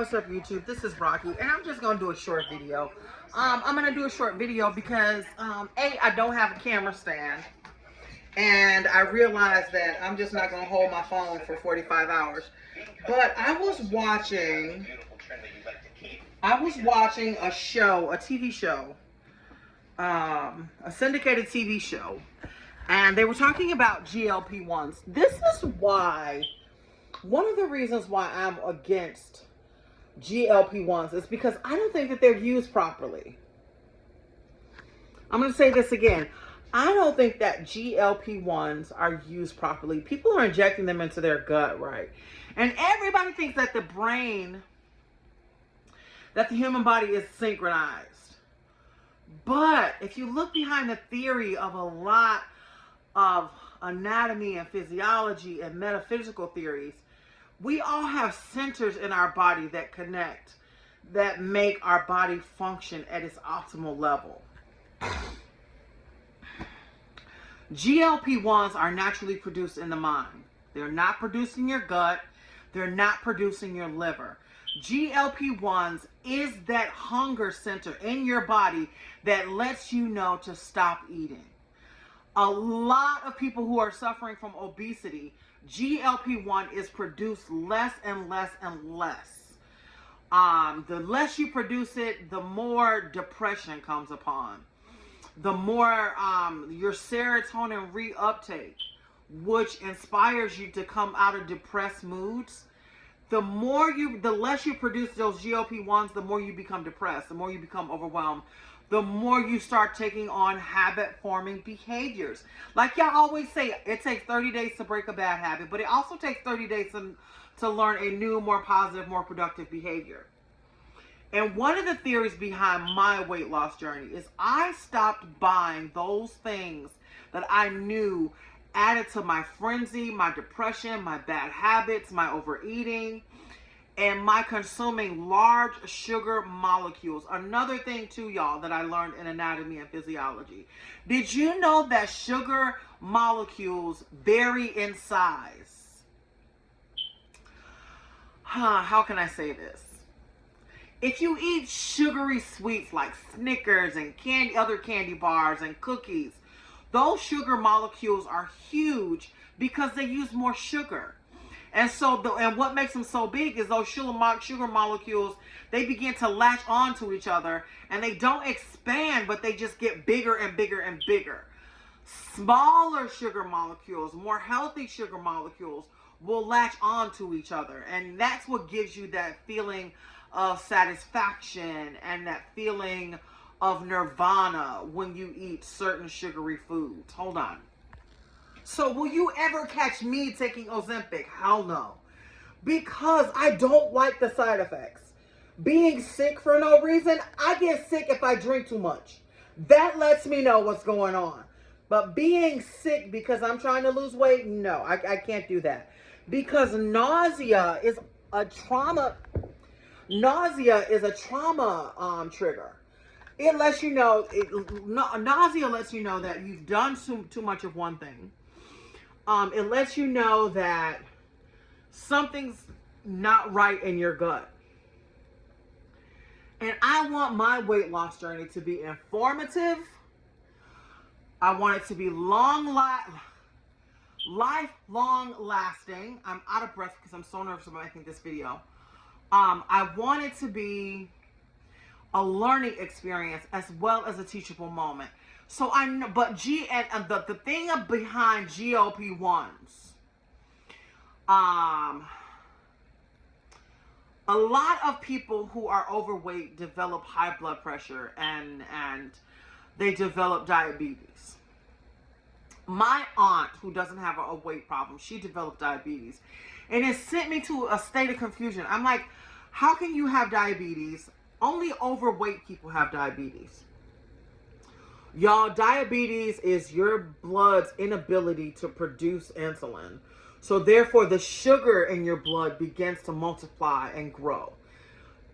What's up, YouTube? This is Rocky, and I'm just gonna do a short video. I'm gonna do a short video because I don't have a camera stand, and I realized that I'm just not gonna hold my phone for 45 hours. But I was watching a show, a TV show, a syndicated TV show, and they were talking about GLP-1s. This is why, one of the reasons why I'm against GLP-1s is because I don't think that they're used properly. I'm going to say this again. I don't think that GLP-1s are used properly. People are injecting them into their gut, right? And everybody thinks that the human body is synchronized. But if you look behind the theory of a lot of anatomy and physiology and metaphysical theories, we all have centers in our body that connect, that make our body function at its optimal level. GLP-1s are naturally produced in the mind. They're not produced in your gut. They're not produced in your liver. GLP-1s is that hunger center in your body that lets you know to stop eating. A lot of people who are suffering from obesity, GLP-1 is produced less and less and less. The less you produce it, the more depression comes upon. The more your serotonin reuptake, which inspires you to come out of depressed moods. The less you produce those GLP-1s, the more you become depressed, the more you become overwhelmed, the more you start taking on habit-forming behaviors. Like y'all always say, it takes 30 days to break a bad habit, but it also takes 30 days to learn a new, more positive, more productive behavior. And one of the theories behind my weight loss journey is I stopped buying those things that I knew added to my frenzy, my depression, my bad habits, my overeating, and my consuming large sugar molecules. Another thing too, y'all, that I learned in anatomy and physiology. Did you know that sugar molecules vary in size? How can I say this? If you eat sugary sweets like Snickers and other candy bars and cookies, those sugar molecules are huge because they use more sugar. And and what makes them so big is those sugar molecules, they begin to latch onto each other, and they don't expand, but they just get bigger and bigger and bigger. Smaller sugar molecules, more healthy sugar molecules, will latch onto each other. And that's what gives you that feeling of satisfaction and that feeling of nirvana when you eat certain sugary foods. Hold on. So will you ever catch me taking Ozempic? Hell no. Because I don't like the side effects. Being sick for no reason, I get sick if I drink too much. That lets me know what's going on. But being sick because I'm trying to lose weight, no, I can't do that. Because nausea is a trauma trigger. It lets you know, nausea lets you know that you've done too much of one thing. It lets you know that something's not right in your gut. And I want my weight loss journey to be informative. I want it to be lifelong lasting. I'm out of breath because I'm so nervous about making this video. I want it to be a learning experience as well as a teachable moment. So I know, but the thing behind GLP-1s, a lot of people who are overweight develop high blood pressure and they develop diabetes. My aunt, who doesn't have a weight problem, she developed diabetes. And it sent me to a state of confusion. I'm like, how can you have diabetes? Only overweight people have diabetes. Y'all, diabetes is your blood's inability to produce insulin. So therefore, the sugar in your blood begins to multiply and grow.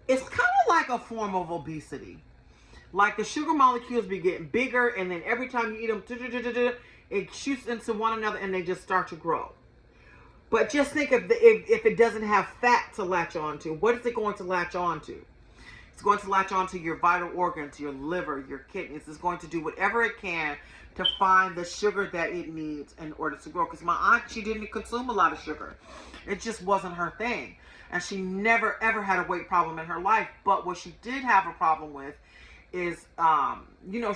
It's kind of like a form of obesity. Like the sugar molecules be getting bigger, and then every time you eat them, it shoots into one another, and they just start to grow. But just think of if it doesn't have fat to latch onto, what is it going to latch onto? It's going to latch onto your vital organs, your liver, your kidneys. It's going to do whatever it can to find the sugar that it needs in order to grow. Because my aunt, she didn't consume a lot of sugar. It just wasn't her thing. And she never, ever had a weight problem in her life. But what she did have a problem with is,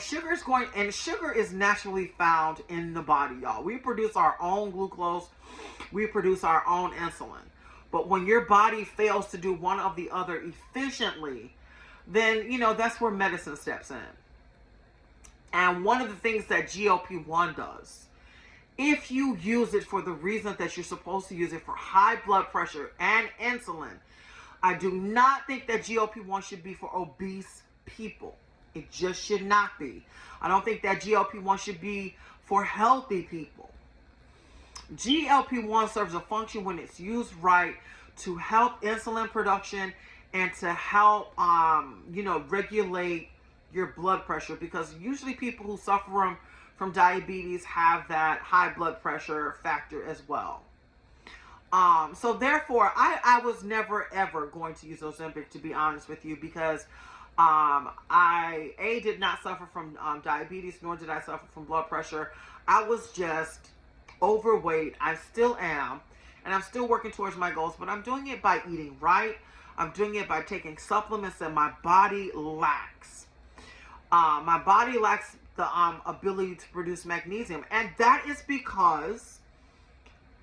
sugar is sugar is naturally found in the body, y'all. We produce our own glucose. We produce our own insulin. But when your body fails to do one of the other efficiently, then, that's where medicine steps in. And one of the things that GLP-1 does, if you use it for the reason that you're supposed to use it, for high blood pressure and insulin, I do not think that GLP-1 should be for obese people. It just should not be. I don't think that GLP-1 should be for healthy people. GLP-1 serves a function when it's used right to help insulin production and to help, regulate your blood pressure, because usually people who suffer from diabetes have that high blood pressure factor as well. So therefore, I was never ever going to use Ozempic, to be honest with you, because I did not suffer from diabetes, nor did I suffer from blood pressure. I was just overweight. I still am, and I'm still working towards my goals, but I'm doing it by eating right. I'm doing it by taking supplements that my body lacks. My body lacks the ability to produce magnesium, and that is because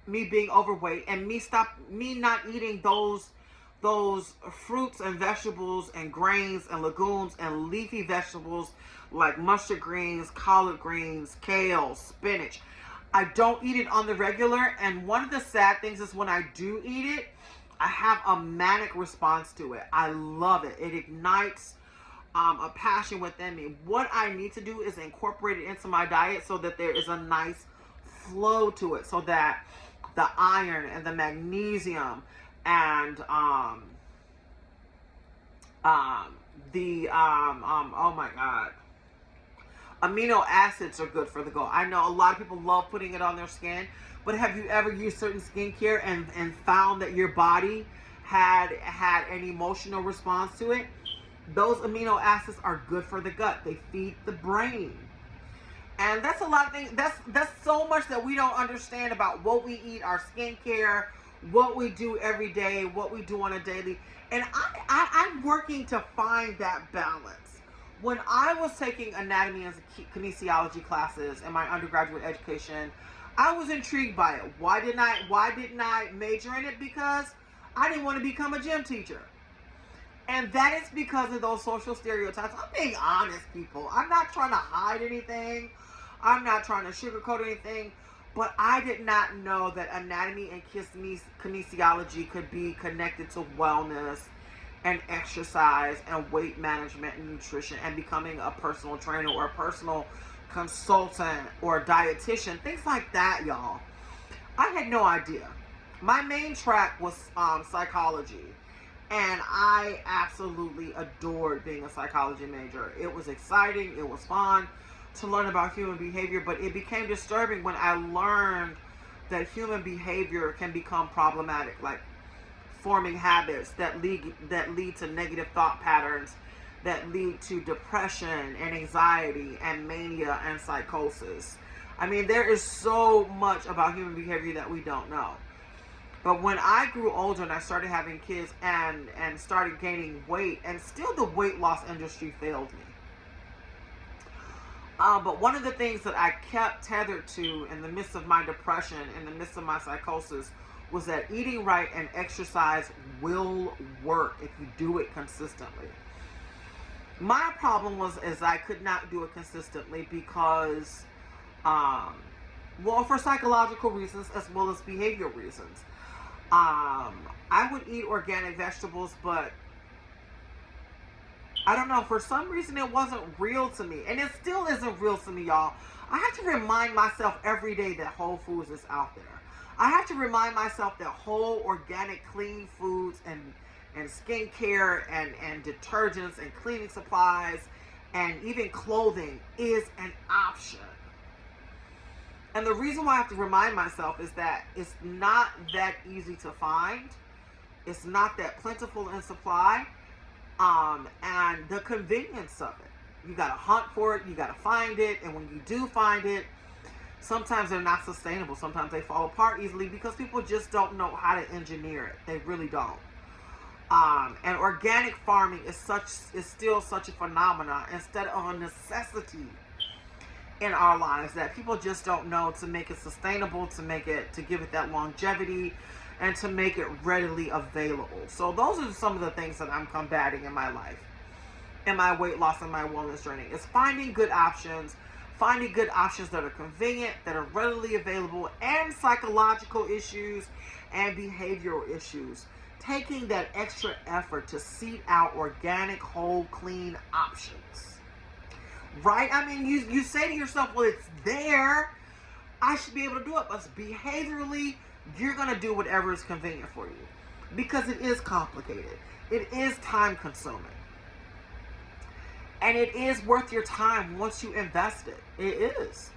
me being overweight and me not eating those fruits and vegetables and grains and legumes and leafy vegetables like mustard greens, collard greens, kale, spinach. I don't eat it on the regular, and one of the sad things is when I do eat it, I have a manic response to it. I love it. It ignites a passion within me. What I need to do is incorporate it into my diet so that there is a nice flow to it, so that the iron and the magnesium and oh my God, amino acids are good for the goal. I know a lot of people love putting it on their skin, but have you ever used certain skincare and found that your body had an emotional response to it? Those amino acids are good for the gut. They feed the brain. And that's a lot of things. That's so much that we don't understand about what we eat, our skincare, what we do every day, what we do on a daily. And I'm working to find that balance. When I was taking anatomy and kinesiology classes in my undergraduate education, I was intrigued by it. Why didn't I major in it? Because I didn't want to become a gym teacher. And that is because of those social stereotypes. I'm being honest, people. I'm not trying to hide anything. I'm not trying to sugarcoat anything. But I did not know that anatomy and kinesiology could be connected to wellness and exercise and weight management and nutrition and becoming a personal trainer or a personal consultant or a dietitian. Things like that, y'all. I had no idea. My main track was psychology. And I absolutely adored being a psychology major. It was exciting. It was fun to learn about human behavior, but it became disturbing when I learned that human behavior can become problematic, like forming habits that lead to negative thought patterns, that lead to depression and anxiety and mania and psychosis. I mean, there is so much about human behavior that we don't know. But when I grew older and I started having kids and started gaining weight, and still the weight loss industry failed me. But one of the things that I kept tethered to in the midst of my depression, in the midst of my psychosis, was that eating right and exercise will work if you do it consistently. My problem was I could not do it consistently because, for psychological reasons as well as behavioral reasons. I would eat organic vegetables, but I don't know, for some reason it wasn't real to me, and it still isn't real to me, y'all. I have to remind myself every day that Whole Foods is out there. I have to remind myself that whole, organic, clean foods and skincare and detergents and cleaning supplies and even clothing is an option. And the reason why I have to remind myself is that it's not that easy to find. It's not that plentiful in supply. And the convenience of it. You got to hunt for it. You got to find it. And when you do find it, sometimes they're not sustainable. Sometimes they fall apart easily because people just don't know how to engineer it. They really don't. And organic farming is still such a phenomenon instead of a necessity in our lives, that people just don't know to make it sustainable, to give it that longevity, and to make it readily available. So those are some of the things that I'm combating in my life, in my weight loss and my wellness journey, is finding good options that are convenient, that are readily available, and psychological issues and behavioral issues. Taking that extra effort to seek out organic, whole, clean options. Right? I mean, you say to yourself, well, it's there. I should be able to do it. But behaviorally, you're going to do whatever is convenient for you. Because it is complicated. It is time consuming. And it is worth your time once you invest it. It is.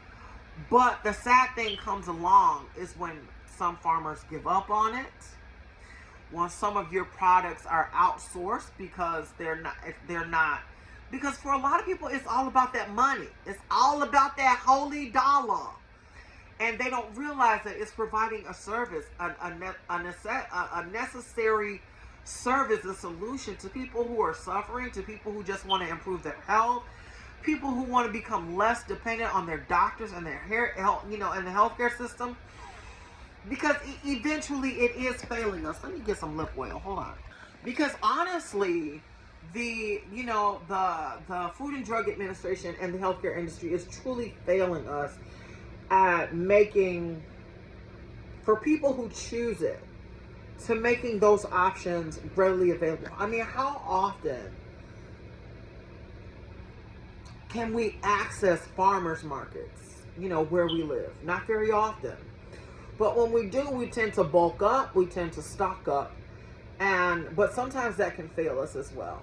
But the sad thing comes along is when some farmers give up on it. When some of your products are outsourced because they're not, because for a lot of people, it's all about that money. It's all about that holy dollar. And they don't realize that it's providing a service, a necessary service, a solution to people who are suffering, to people who just want to improve their health, people who want to become less dependent on their doctors and their health, and the healthcare system. Because eventually it is failing us. Let me get some lip oil. Hold on. Because honestly, the Food and Drug Administration and the healthcare industry is truly failing us at making, for people who choose it, to making those options readily available. I mean, how often can we access farmers markets, where we live? Not very often. But when we do, we tend to bulk up, we tend to stock up, but sometimes that can fail us as well.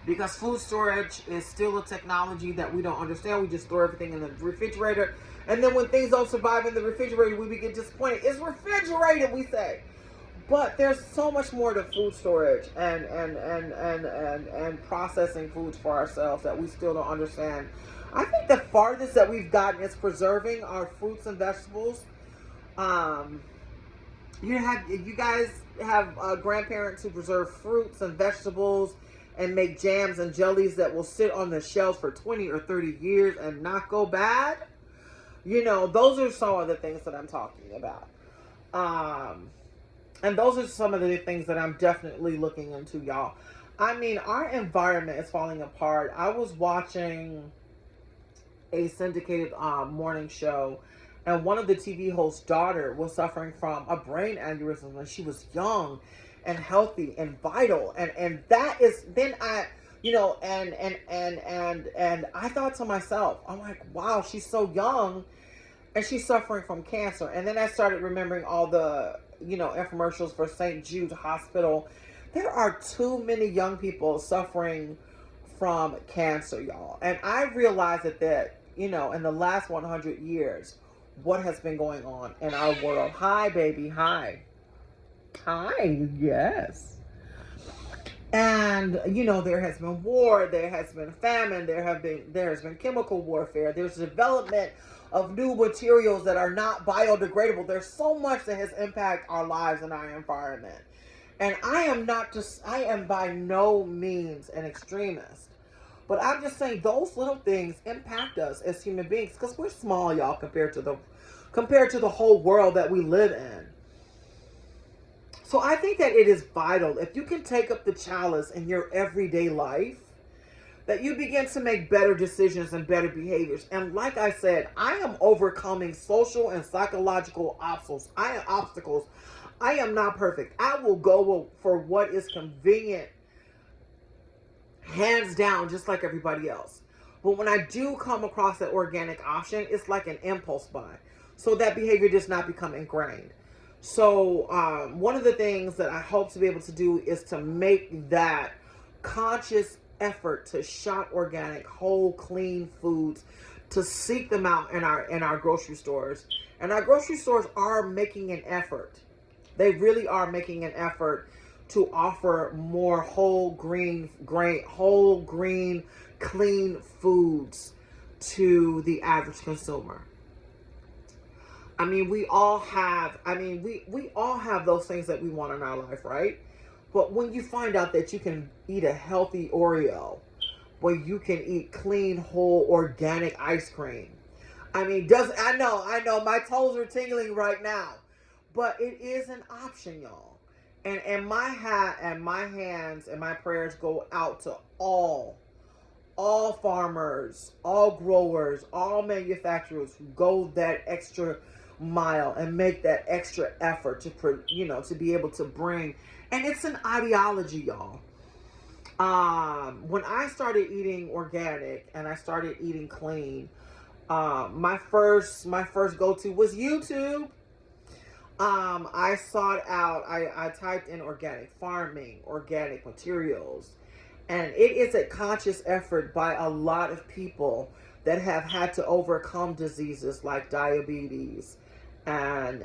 Because food storage is still a technology that we don't understand. We just throw everything in the refrigerator. And then when things don't survive in the refrigerator, we get disappointed. It's refrigerated, we say. But there's so much more to food storage and processing foods for ourselves that we still don't understand. I think the farthest that we've gotten is preserving our fruits and vegetables. You guys have grandparents who preserve fruits and vegetables and make jams and jellies that will sit on the shelves for 20 or 30 years and not go bad. Those are some of the things that I'm talking about. And those are some of the things that I'm definitely looking into, y'all. I mean, our environment is falling apart. I was watching a syndicated morning show, and one of the TV host's daughter was suffering from a brain aneurysm when she was young and healthy and vital, and that is, then I and I thought to myself, I'm like, wow, she's so young and she's suffering from cancer. And then I started remembering all the infomercials for St. Jude Hospital. There are too many young people suffering from cancer, y'all. And I realized that in the last 100 years, what has been going on in our world. Hi, baby. Hi. Hi. Yes. And, there has been war, there has been famine, there has been chemical warfare, there's development of new materials that are not biodegradable. There's so much that has impacted our lives and our environment. And I am by no means an extremist. But I'm just saying those little things impact us as human beings because we're small, y'all, compared to the whole world that we live in. So I think that it is vital, if you can take up the chalice in your everyday life, that you begin to make better decisions and better behaviors. And like I said, I am overcoming social and psychological obstacles. I am not perfect. I will go for what is convenient, hands down, just like everybody else. But when I do come across that organic option, it's like an impulse buy. So that behavior does not become ingrained. So one of the things that I hope to be able to do is to make that conscious effort to shop organic, whole, clean foods, to seek them out in our grocery stores. And our grocery stores are making an effort. They really are making an effort to offer more whole green, clean foods to the average consumer. I mean, we all have those things that we want in our life, right? But when you find out that you can eat a healthy Oreo, where you can eat clean, whole, organic ice cream. I mean, I know, my toes are tingling right now, but it is an option, y'all. And my hat and my hands and my prayers go out to all farmers, all growers, all manufacturers who go that extra mile and make that extra effort to be able to bring. And it's an ideology, y'all. When I started eating organic and I started eating clean, my first go-to was YouTube. I sought out, I typed in organic farming, organic materials, and it is a conscious effort by a lot of people that have had to overcome diseases like diabetes and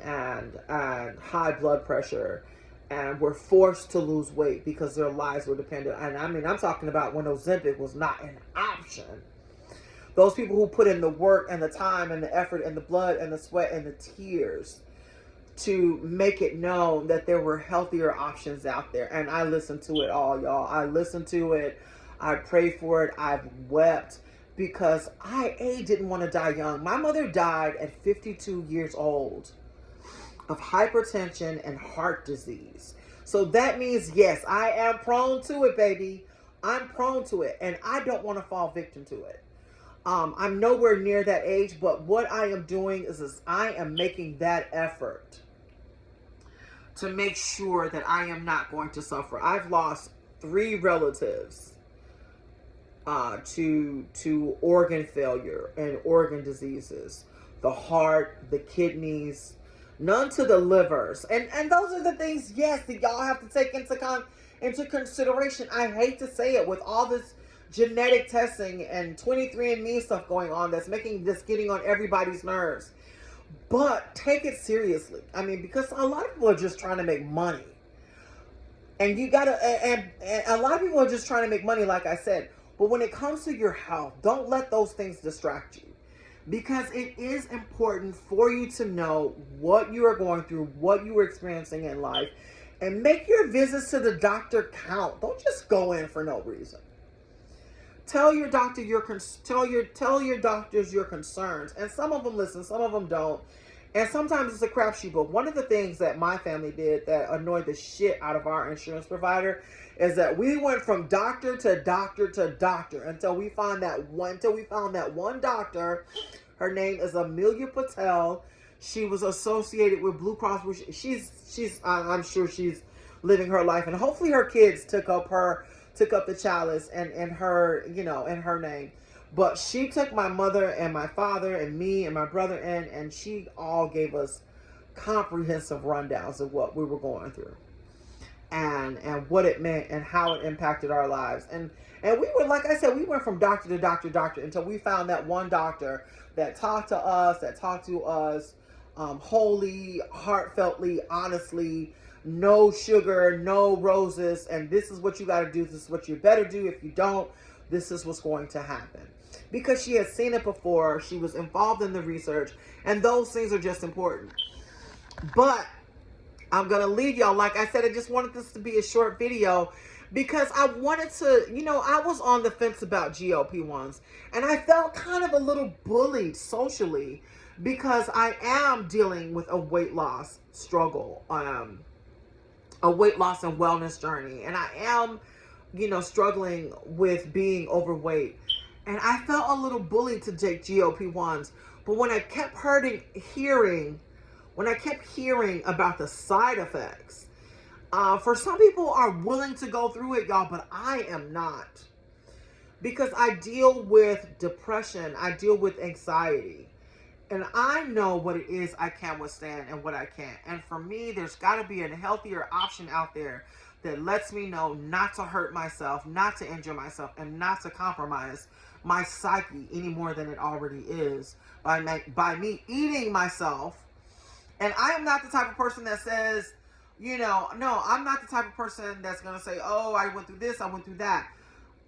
high blood pressure, and were forced to lose weight because their lives were dependent. And I mean, I'm talking about when Ozempic was not an option. Those people who put in the work and the time and the effort and the blood and the sweat and the tears to make it known that there were healthier options out there. And I listened to it all, y'all. I listened to it. I prayed for it. I've wept because I didn't want to die young. My mother died at 52 years old of hypertension and heart disease. So that means, yes, I am prone to it, baby. I'm prone to it, and I don't want to fall victim to it. I'm nowhere near that age, but what I am doing is I am making that effort to make sure that I am not going to suffer. I've lost 3 relatives to organ failure and organ diseases, the heart, the kidneys, none to the livers. And those are the things, yes, that y'all have to take into consideration. I hate to say it, with all this genetic testing and 23andMe stuff going on that's making this getting on everybody's nerves. But take it seriously. I mean, because a lot of people are just trying to make money. And you gotta, and a lot of people are just trying to make money, like I said. But when it comes to your health, don't let those things distract you. Because it is important for you to know what you are going through, what you are experiencing in life, and make your visits to the doctor count. Don't just go in for no reason. Tell your doctor tell your doctors your concerns, and some of them listen, some of them don't, and sometimes it's a crapshoot. But one of the things that my family did that annoyed the shit out of our insurance provider is that we went from doctor to doctor to doctor until we found that one doctor. Her name is Amelia Patel. She was associated with Blue Cross. I'm sure she's living her life, and hopefully her kids took up the chalice and her, in her name. But she took my mother and my father and me and my brother in, and she all gave us comprehensive rundowns of what we were going through and what it meant and how it impacted our lives. And we were, like I said, we went from doctor to doctor until we found that one doctor that talked to us wholly, heartfeltly, honestly, no sugar, no roses, and this is what you got to do, this is what you better do. If you don't, this is what's going to happen. Because she had seen it before, she was involved in the research, and those things are just important. But I'm going to leave y'all. Like I said, I just wanted this to be a short video because I wanted to, I was on the fence about GLP-1's, and I felt kind of a little bullied socially because I am dealing with a weight loss struggle, a weight loss and wellness journey, and I am, struggling with being overweight, and I felt a little bullied to take GLP-1's. But when I kept hearing about the side effects, for some people are willing to go through it, y'all, but I am not, because I deal with depression, I deal with anxiety. And I know what it is I can withstand and what I can't. And for me, there's got to be a healthier option out there that lets me know not to hurt myself, not to injure myself, and not to compromise my psyche any more than it already is by me eating myself. And I am not the type of person that says, no, I'm not the type of person that's going to say, oh, I went through this, I went through that.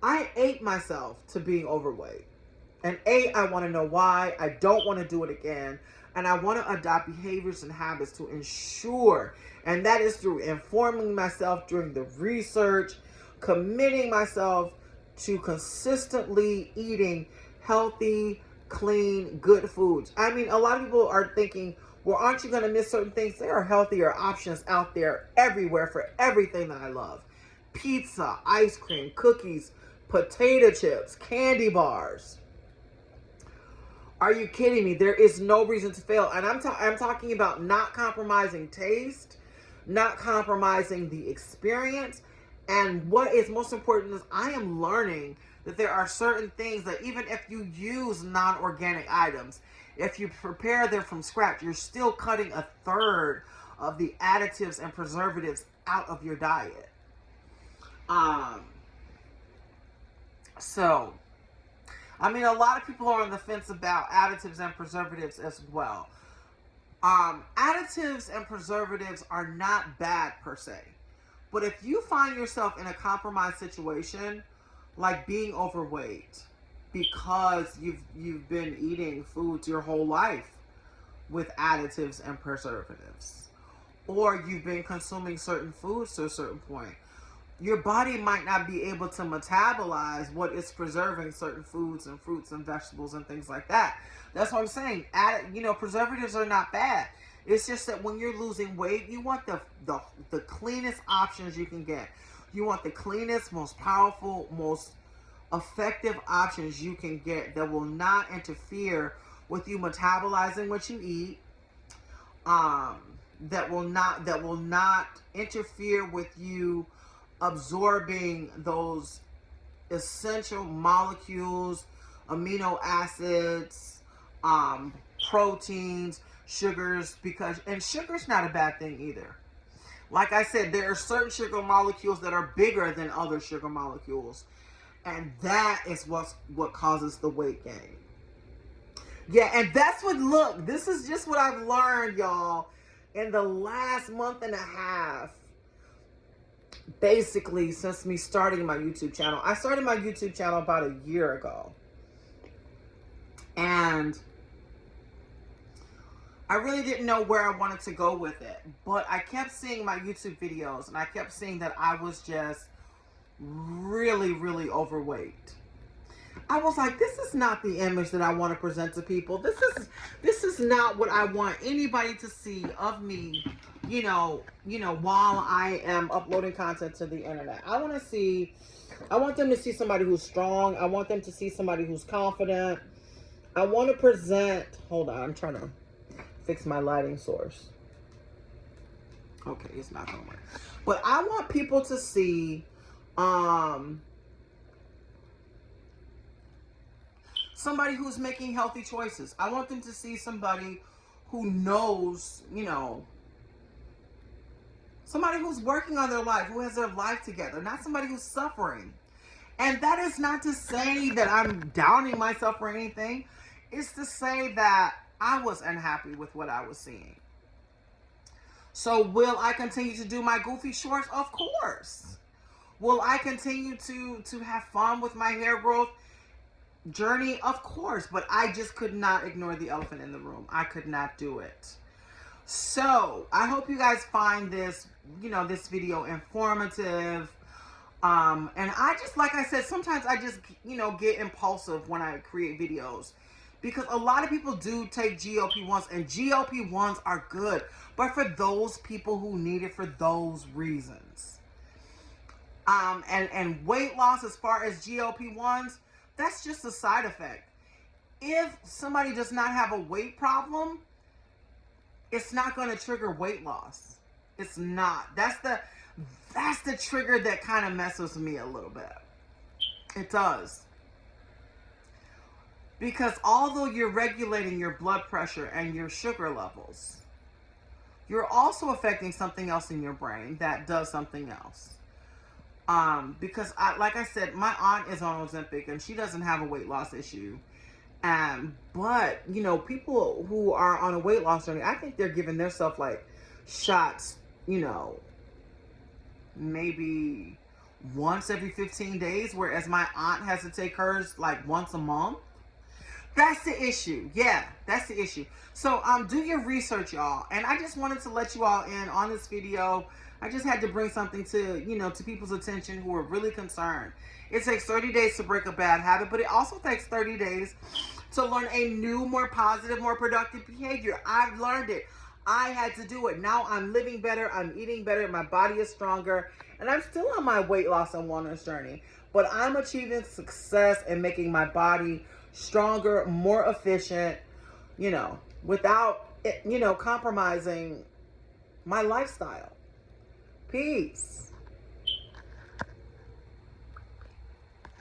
I ate myself to being overweight. And I want to know why. I don't want to do it again. And I want to adopt behaviors and habits to ensure, and that is through informing myself during the research, committing myself to consistently eating healthy, clean, good foods. I mean, a lot of people are thinking, well, aren't you going to miss certain things? There are healthier options out there everywhere for everything that I love. Pizza, ice cream, cookies, potato chips, candy bars. Are you kidding me? There is no reason to fail. And I'm talking about not compromising taste, not compromising the experience. And what is most important is I am learning that there are certain things that even if you use non-organic items, if you prepare them from scratch, you're still cutting a third of the additives and preservatives out of your diet. So, I mean, a lot of people are on the fence about additives and preservatives as well. Additives and preservatives are not bad per se. But if you find yourself in a compromised situation, like being overweight, because you've been eating foods your whole life with additives and preservatives, or you've been consuming certain foods to a certain point, your body might not be able to metabolize what is preserving certain foods and fruits and vegetables and things like that. That's what I'm saying. Preservatives are not bad. It's just that when you're losing weight, you want the cleanest options you can get. You want the cleanest, most powerful, most effective options you can get that will not interfere with you metabolizing what you eat. That will not interfere with you absorbing those essential molecules, amino acids, proteins, sugars, and sugar's not a bad thing either. Like I said, there are certain sugar molecules that are bigger than other sugar molecules, and that is what causes the weight gain. Yeah, and this is just what I've learned, y'all, in the last month and a half. Basically, since me starting my YouTube channel. I started my YouTube channel about a year ago. And I really didn't know where I wanted to go with it. But I kept seeing my YouTube videos, and I kept seeing that I was just really, really overweight. I was like, this is not the image that I want to present to people. This is not what I want anybody to see of me, while I am uploading content to the internet. I want them to see somebody who's strong. I want them to see somebody who's confident. I want to present, hold on, I'm trying to fix my lighting source. Okay, it's not going to work. But I want people to see, somebody who's making healthy choices. I want them to see somebody who knows, somebody who's working on their life, who has their life together, not somebody who's suffering. And that is not to say that I'm downing myself or anything. It's to say that I was unhappy with what I was seeing. So will I continue to do my goofy shorts? Of course. Will I continue to have fun with my hair growth journey? Of course. But I just could not ignore the elephant in the room. I could not do it. So I hope you guys find this, this video informative. And I just, like I said, sometimes I just, get impulsive when I create videos. Because a lot of people do take GLP-1's, and GLP-1's are good. But for those people who need it for those reasons. And weight loss as far as GLP-1's, that's just a side effect. If somebody does not have a weight problem, it's not going to trigger weight loss. It's not. That's the trigger that kind of messes with me a little bit. It does. Because although you're regulating your blood pressure and your sugar levels, you're also affecting something else in your brain that does something else. Because like I said, my aunt is on Ozempic and she doesn't have a weight loss issue. But you know, people who are on a weight loss journey, I think they're giving themselves like shots, you know, maybe once every 15 days, whereas my aunt has to take hers like once a month. That's the issue. Yeah, that's the issue. So do your research, y'all. And I just wanted to let you all in on this video. I just had to bring something to, you know, to people's attention who are really concerned. It takes 30 days to break a bad habit, but it also takes 30 days to learn a new, more positive, more productive behavior. I've learned it. I had to do it. Now I'm living better. I'm eating better. My body is stronger. And I'm still on my weight loss and wellness journey. But I'm achieving success and making my body stronger, more efficient, you know, without, you know, compromising my lifestyle. Peace.